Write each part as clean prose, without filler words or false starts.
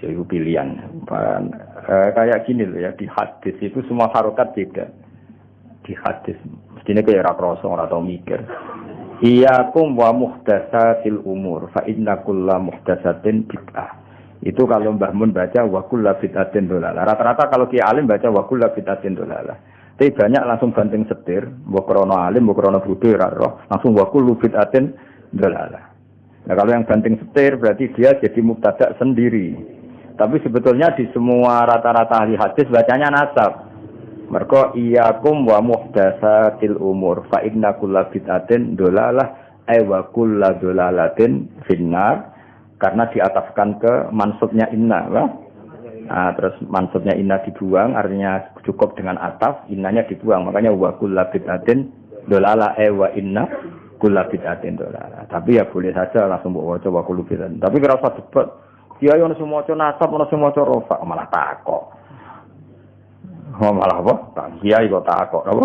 Itu pilihan. Kayak gini loh ya, di hadis itu semua harokat beda. Di hadis mestinya kayak rakroso atau mikir. Iyakum wa muhdatsatil umur fa inna kulla muhdatsatin bid'ah. Itu kalau Mbah Mun baca wa kullu bid'atin dolalah. Rata-rata kalau Ki Alim baca wa kullu bid'atin dolalah. Tapi banyak langsung banting setir, mbok krono alim, mbok krono bodho ora roh, langsung wa kullu bid'atin dolalah. Nah, kalau yang banting setir berarti dia jadi mubtada sendiri. Tapi sebetulnya di semua rata-rata ahli hadis bacanya nasab. Mergo iyakum wa muhdatsatil umur fa inna kulla bid'atin dolalah ay wa kullu dolalatin finnar karena diatafkan ke mansubnya inna lah. Nah, terus mansubnya inna dibuang artinya cukup dengan ataf, innanya dibuang. Makanya wa kullu bid'atin dolalah ay wa inna kulla bid'atin dolalah. Tapi ya boleh saja langsung mbok waca wa kullu bid'atin. Tapi ora usah debat. Kiai ono sing maca nasab, ono sing maca rafa, malah takok. Malah apa? Kiai kok takok, apa?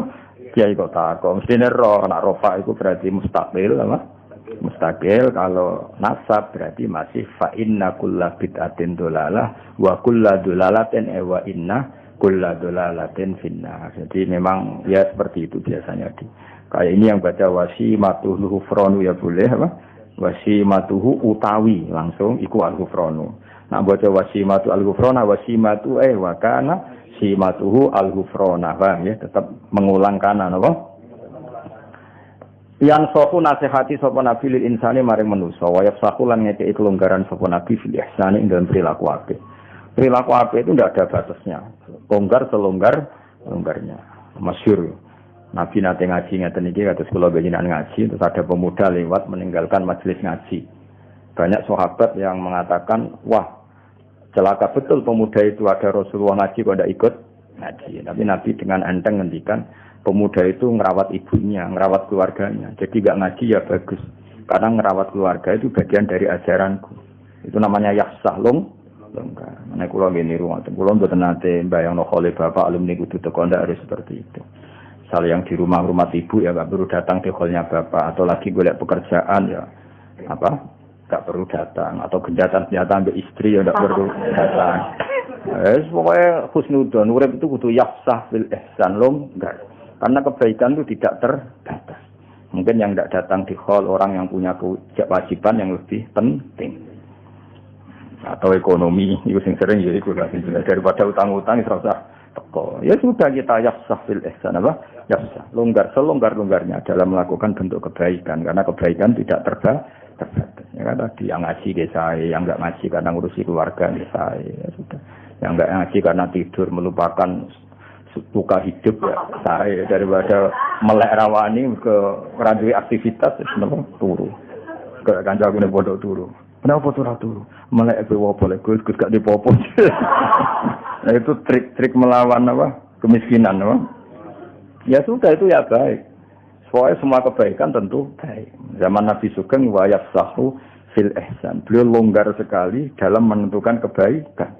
Kiai kok takok. Mestine ro nek rafa iku berarti mustaqil, apa? Mustaqil. Kalau nasab berarti masih fa inna kulla bid'atin dolalah wa kullu dolalatin wa inna kulla dolalatin finnar. Jadi memang ya seperti itu biasanya di. Kayak ini yang baca wasimatuhu ghufranu ya boleh apa? Wasimatuhu utawi langsung iku al-ghufranu. Nak baca wasimatu al-ghufrana wasimatu wa kana simatuhu al-ghufrana. Paham ya? Tetap mengulang kanan apa? Yang sohu nasihati sapa nabi lil insani maring manusa wa yafsahu lan ngekeki kelonggaran sapa nabi fil ihsani ing dalam perilaku apik. Perilaku apik itu tidak ada batasnya. Longgar selonggarnya. Masyhur. Nabi nate ngaji ngeten iki kados kula panjenengan ngaji terus ada pemuda lewat meninggalkan majelis ngaji. Banyak sahabat yang mengatakan, "Wah, celaka betul pemuda itu ada Rasulullah ngaji kok ndak ikut ngaji." Tapi Nabi dengan enteng ngendikan, pemuda itu ngerawat ibunya, ngerawat keluarganya. Jadi enggak ngaji ya bagus. Karena ngerawat keluarga itu bagian dari ajaranku. Itu namanya yahsah longgar. Nek kula ngene ruang, kula mboten nate mbayangno khole bapak alumni kudu teko ndak harus seperti itu. Misalnya yang di rumah ibu ya nggak perlu datang ke hallnya bapak, atau lagi golek pekerjaan ya nggak perlu datang, atau genjatan senjata ambil istri ya nggak perlu datang. Pokoknya husnudon urip itu kudu yafsah fil ihsan longgar, karena kebaikan itu tidak terbatas. Mungkin yang tidak datang di hall orang yang punya kewajiban yang lebih penting, atau ekonomi itu yang sering jadi daripada utang-utang itu rasa teko. Ya sudah kita yafsah fil ihsan apa? Yafsah, longgar selonggar-longgarnya dalam melakukan bentuk kebaikan karena kebaikan tidak terbatas. Ya kan tadi yang ngaji ke saya, yang enggak ngaji karena ngurusi keluarga ke saya, ya sudah. Yang enggak ngaji karena tidur melupakan suka hidup ya saya daripada melek rawani ke radui aktivitas sebenarnya turu. Ke kancaku nek bodoh turu. Kenapa turu? Melek bewo boleh Gus gak dipopo. Nah itu trik-trik melawan apa? Kemiskinan apa? Ya sudah itu ya baik. Soalnya semua kebaikan tentu baik. Zaman Nabi Sugeng wa yafsahu fil ihsan. Beliau longgar sekali dalam menentukan kebaikan.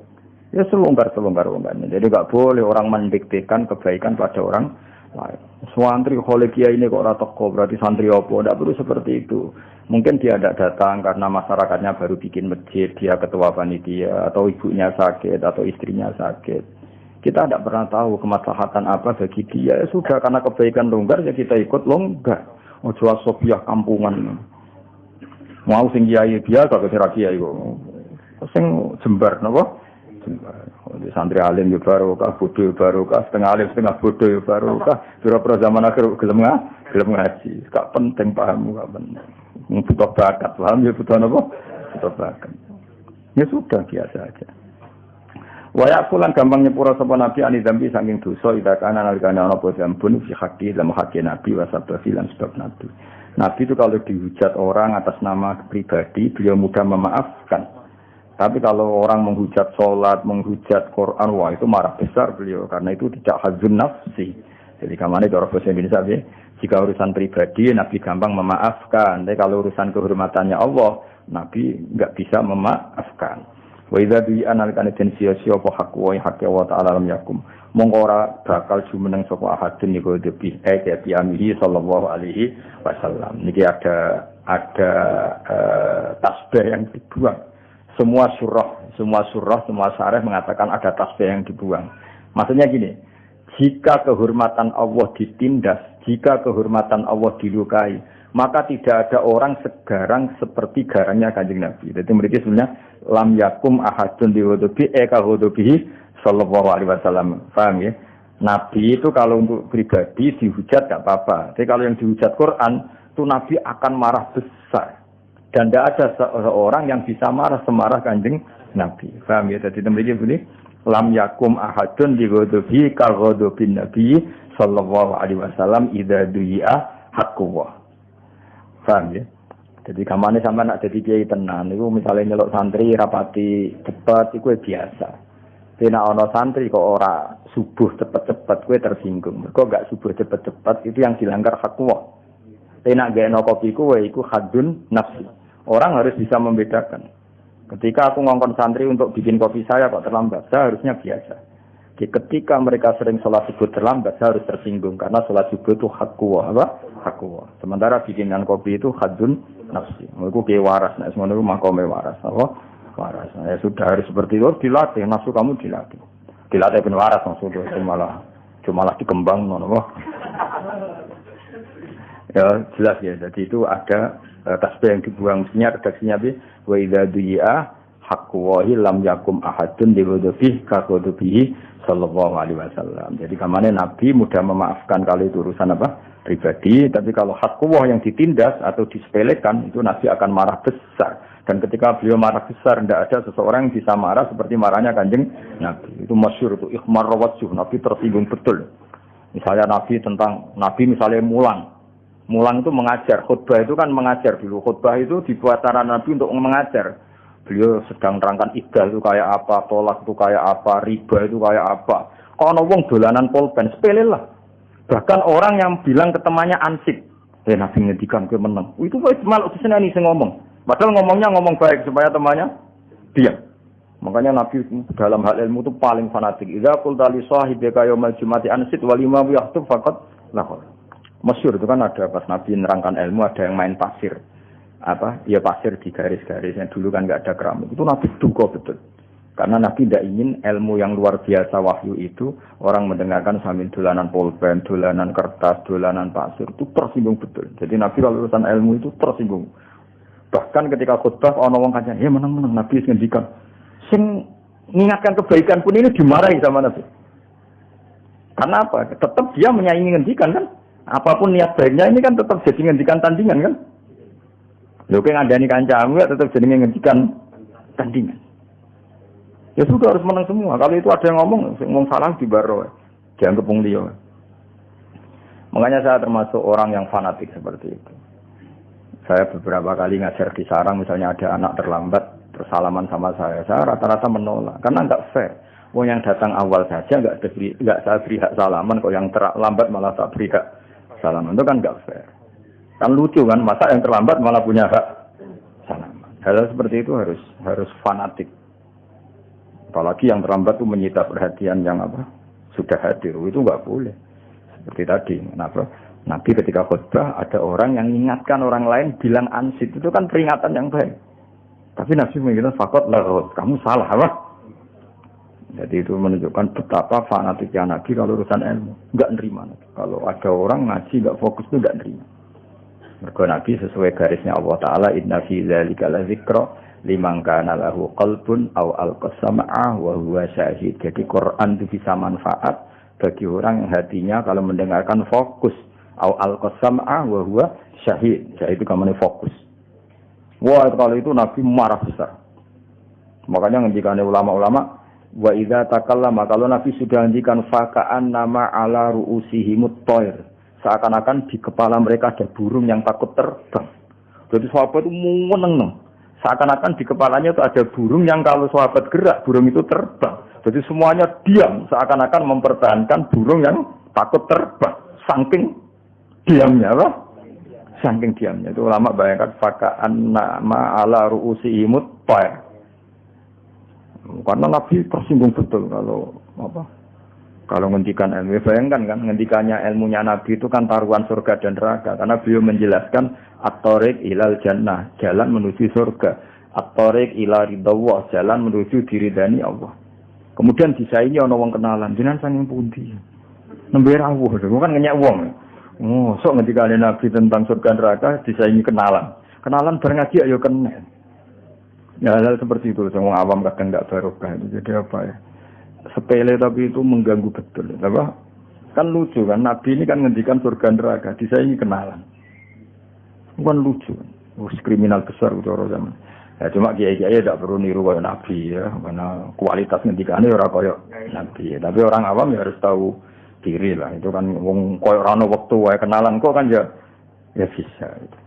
Ya selonggar-longgarnya. Jadi enggak boleh orang mendiktekan kebaikan pada orang lain. Santri khole kiai ini kok ora teko berarti santri opo? Enggak perlu seperti itu. Mungkin dia tidak datang karena masyarakatnya baru bikin masjid, dia ketua panitia, atau ibunya sakit, atau istrinya sakit. Kita tidak pernah tahu kemaslahatan apa bagi dia. Ya sudah, karena kebaikan longgar, ya kita ikut longgar. Ojo asobiah kampungan. Mau sing kiai biasa ke sira kiai kok. Sing jembar napa? Jembar. Di santri alim yo barokah, bodho barokah, setengah alim setengah bodho yo barokah. Pira-pira zaman akhir gelem ngaji. Gak penting pahammu, gak penting. Butuh bakat, paham ya butuh apa? Butuh bakat. Ya sudah biasa aja. Wayak pulang gampang nyepura sapa nabi ani dzambi saking dosa ida kana nalikane ana apa dzambun fi haqqi dalam hak nabi wa sabbi lan sebab nabi. Nabi itu kalau dihujat orang atas nama pribadi beliau mudah memaafkan. Tapi kalau orang menghujat salat, menghujat Quran, wah itu marah besar beliau karena itu tidak hadzun nafsi. Jadi kamane cara bahasa Indonesia ya, jika urusan pribadi Nabi gampang memaafkan, tapi kalau urusan kehormatannya Allah, Nabi enggak bisa memaafkan. Wa idza bi analkan den sia-sia apa hak wa hak Allah taala lam yakum. Monggo ora bakal jumeneng sapa ahadun niku depi kayak Nabi sallallahu alaihi wasallam. Niki ada tasbih yang dibuang. Semua surah Semua surah, semua syarah mengatakan ada tasbih yang dibuang. Maksudnya gini, jika kehormatan Allah ditindas, jika kehormatan Allah dilukai, maka tidak ada orang segarang seperti garangnya Kanjeng Nabi. Jadi mereka sebenarnya lam yakum ahadun diwudubi eka wudubihi sallallahu alaihi wasallam. Paham ya? Nabi itu kalau untuk pribadi dihujat gak apa-apa. Tapi kalau yang dihujat Quran, itu Nabi akan marah besar. Dan tidak ada seorang yang bisa marah semarah Kanjeng Nabi. Paham ya? Jadi mereka begini, lam yakum ahadun diwudubi ka wudubin Nabi sallallahu alaihi wasallam idza du'a haqqullah. Paham ya? Jadi kamane sampean nak dadi kiai tenan niku misale nyeluk santri rapati cepet iku biasa. Dene ana santri kok ora subuh cepet-cepet kowe tersinggung. Mergo gak subuh cepet-cepet itu yang dilanggar hak Allah. Dene nek geno kopi kowe iku hadun nafsi. Orang harus bisa membedakan. Ketika aku ngongkon santri untuk bikin kopi saya kok terlambat, saya harusnya biasa. Jadi ketika mereka sering sholat subuh terlambat, saya harus tersinggung karena sholat subuh itu hak Allah, apa? Hak Allah. Sementara bikinan kopi itu hadun nafsi. Mereka kayak waras, nah semua itu makome waras, apa? Waras. Nah, ya sudah harus seperti itu, dilatih, nafsu kamu dilatih. Dilatih ben waras maksudnya, cuma dikembang, apa? Ya jelas ya, jadi itu ada tasbih yang dibuang, mestinya redaksinya wa idza du'a haqqallahi lam yakum ahadun diwudubi ka wudubihi sallallahu alaihi wasallam. Jadi kamane Nabi mudah memaafkan kalau itu urusan apa? Pribadi, tapi kalau haqqullah yang ditindas atau disepelekan itu Nabi akan marah besar. Dan ketika beliau marah besar, tidak ada seseorang yang bisa marah seperti marahnya Kanjeng Nabi. Itu masyhur itu ikhmar rawatjuh, Nabi tersinggung betul. Misalnya Nabi misalnya Mulang itu mengajar, khutbah itu kan mengajar dulu. Khutbah itu dibuat cara Nabi untuk mengajar. Beliau sedang nerangkan iddah itu kayak apa, tolak itu kayak apa, riba itu kayak apa. Kalau wong dolanan pulpen, sepele lah. Bahkan orang yang bilang ke temannya ansip, Nabi ngedikan ke menang. Itu malah disenani sing ngomong. Padahal ngomongnya ngomong baik supaya temannya diam. Makanya Nabi dalam hal ilmu itu paling fanatik. Idza qulta li sahibika yaumal jumati ansit wal imamu yahtub faqat lahor. Masyhur itu kan ada pas Nabi nerangkan ilmu ada yang main pasir. Apa? Ya pasir di garis-garisnya dulu kan enggak ada keramik. Itu Nabi duka betul. Karena Nabi tidak ingin ilmu yang luar biasa wahyu itu orang mendengarkan sambil dolanan pulpen, dolanan kertas, dolanan pasir itu tersinggung betul. Jadi Nabi kalau urusan ilmu itu tersinggung. Bahkan ketika khutbah ana wong kancane, "Ya menang-menang Nabi ngendikan." Sing mengingatkan kebaikan pun ini dimarahi sama Nabi. Karena apa? Tetap dia menyaingi ngendikan kan? Apapun niat baiknya ini kan tetap jadi ngendikan tandingan kan? Lho kowe ngandani kancamu ya tetap jadi ngendikan tandingan. Ya sudah harus menang semua. Kalau itu ada yang ngomong salah di baro. Dianggap wong liya. Makanya saya termasuk orang yang fanatik seperti itu. Saya beberapa kali ngajar di sarang, misalnya ada anak terlambat, bersalaman sama saya rata-rata menolak, karena enggak fair. Wong yang datang awal saja enggak saya beri hak salaman, kok yang terlambat malah tak beri hak salaman, itu kan enggak fair. Kan lucu kan, masa yang terlambat malah punya hak salaman. Hal seperti itu harus fanatik. Apalagi yang terlambat itu menyita perhatian yang sudah hadir, itu enggak boleh. Seperti tadi, kenapa? Nabi ketika khutbah ada orang yang mengingatkan orang lain bilang ansit, itu kan peringatan yang baik. Tapi Nabi mengingatkan fakot lahot, kamu salah apa? Jadi itu menunjukkan betapa fanatiknya Nabi kalau urusan ilmu, enggak nerima. Kalau ada orang ngaji enggak fokus itu enggak nerima. Mergo Nabi sesuai garisnya Allah Taala, inna fi dzalika ladzikra liman kana lahu qalbun aw alqasama'a wa huwa syahid. Jadi Quran itu bisa manfaat bagi orang yang hatinya kalau mendengarkan fokus. Au al-qasam'a wa huwa syahid. Syahid itu kamane fokus. Wah, kalau itu Nabi marah besar. Makanya ngendikane ulama-ulama, wa idza takallama, kalau Nabi sudah ngendikan faka'an nama ala ru'usihimut thair. Seakan-akan di kepala mereka ada burung yang takut terbang. Jadi sahabat itu meneng. Seakan-akan di kepalanya itu ada burung yang kalau sahabat gerak, burung itu terbang. Jadi semuanya diam, seakan-akan mempertahankan burung yang takut terbang. Saking diamnya saking diamnya itu ulama bayangkan faka'an nama ala ru'usihimut thair. Karena Nabi tersinggung betul kalau ngendikan ilmu. Bayangkan kan ngendikannya ilmunya Nabi itu kan taruhan surga dan neraka, karena beliau menjelaskan at-thariq ilal jannah, jalan menuju surga. At-thariq ila ridawah, jalan menuju diridani Allah. Kemudian disaingi ana wong kenalan, jenengan saking pundi? Nembe rawuh, kan ngenyek wong. Oh, sok ngendikane Nabi tentang surga neraka disaingi kenalan. Kenalan bareng ngaji ayo kenal. Ya hal seperti itu, semua awam kadang enggak barokah itu. Jadi apa ya? Sepele tapi itu mengganggu betul. Apa? Kan lucu kan, Nabi ini kan ngendikan surga neraka, disaingi kenalan. Bukan lucu. Kriminal besar cara zaman. Ya cuma kiai-kiai tidak perlu niru kayak Nabi ya, karena kualitas ngendikane ora kaya Nabi. Tapi orang awam ya harus tahu diri lah. Itu kan wong koyo ora ono wektu wae kenalan kok kan ya bisa. Gitu.